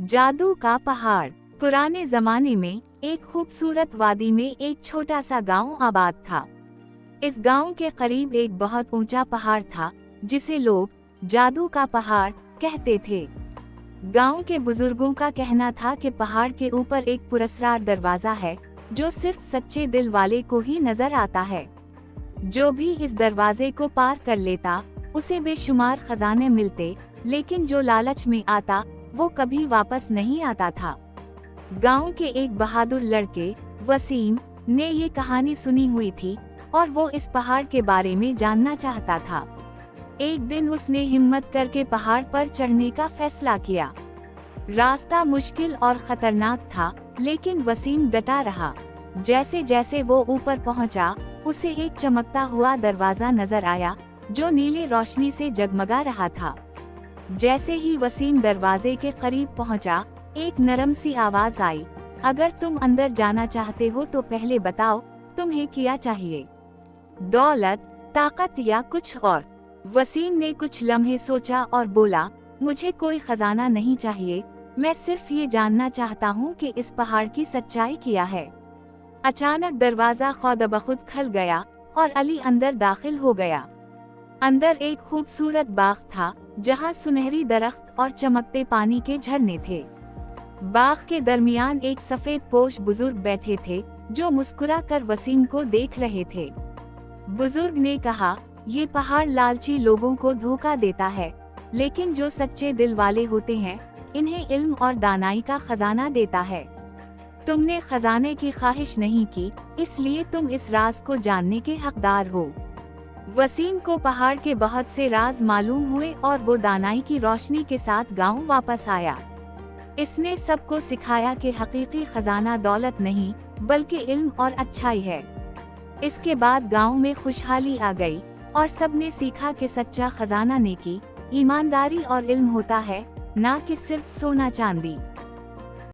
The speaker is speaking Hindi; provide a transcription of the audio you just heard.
जादू का पहाड़। पुराने जमाने में एक खूबसूरत वादी में एक छोटा सा गांव आबाद था। इस गांव के करीब एक बहुत ऊंचा पहाड़ था जिसे लोग जादू का पहाड़ कहते थे। गांव के बुजुर्गों का कहना था कि पहाड़ के ऊपर एक पुरस्कार दरवाजा है जो सिर्फ सच्चे दिल वाले को ही नजर आता है। जो भी इस दरवाजे को पार कर लेता उसे बेशुमार खजाने मिलते, लेकिन जो लालच में आता वो कभी वापस नहीं आता था। गांव के एक बहादुर लड़के वसीम ने ये कहानी सुनी हुई थी और वो इस पहाड़ के बारे में जानना चाहता था। एक दिन उसने हिम्मत करके पहाड़ पर चढ़ने का फैसला किया। रास्ता मुश्किल और खतरनाक था, लेकिन वसीम डटा रहा। जैसे जैसे वो ऊपर पहुंचा, उसे एक चमकता हुआ दरवाजा नजर आया जो नीली रोशनी से जगमगा रहा था। जैसे ही वसीम दरवाजे के करीब पहुंचा, एक नरम सी आवाज आई, अगर तुम अंदर जाना चाहते हो तो पहले बताओ तुम्हें क्या चाहिए, दौलत, ताकत या कुछ और। वसीम ने कुछ लम्हे सोचा और बोला, मुझे कोई खजाना नहीं चाहिए, मैं सिर्फ ये जानना चाहता हूँ कि इस पहाड़ की सच्चाई क्या है। अचानक दरवाजा खुद ब खुद खुल गया और अली अंदर दाखिल हो गया। अंदर एक खूबसूरत बाग था जहाँ सुनहरी दरख्त और चमकते पानी के झरने थे। बाग के दरमियान एक सफेद पोश बुजुर्ग बैठे थे जो मुस्कुरा कर वसीम को देख रहे थे। बुजुर्ग ने कहा, ये पहाड़ लालची लोगों को धोखा देता है, लेकिन जो सच्चे दिल वाले होते हैं इन्हें इल्म और दानाई का खजाना देता है। तुमने खजाने की ख्वाहिश नहीं की, इसलिए तुम इस राज को जानने के हकदार हो। वसीम को पहाड़ के बहुत से राज मालूम हुए और वो दानाई की रोशनी के साथ गांव वापस आया। इसने सबको सिखाया कि हकीकी खजाना दौलत नहीं बल्कि इल्म और अच्छाई है। इसके बाद गांव में खुशहाली आ गई और सबने सीखा कि सच्चा खजाना नेकी, ईमानदारी और इल्म होता है, ना कि सिर्फ सोना चांदी।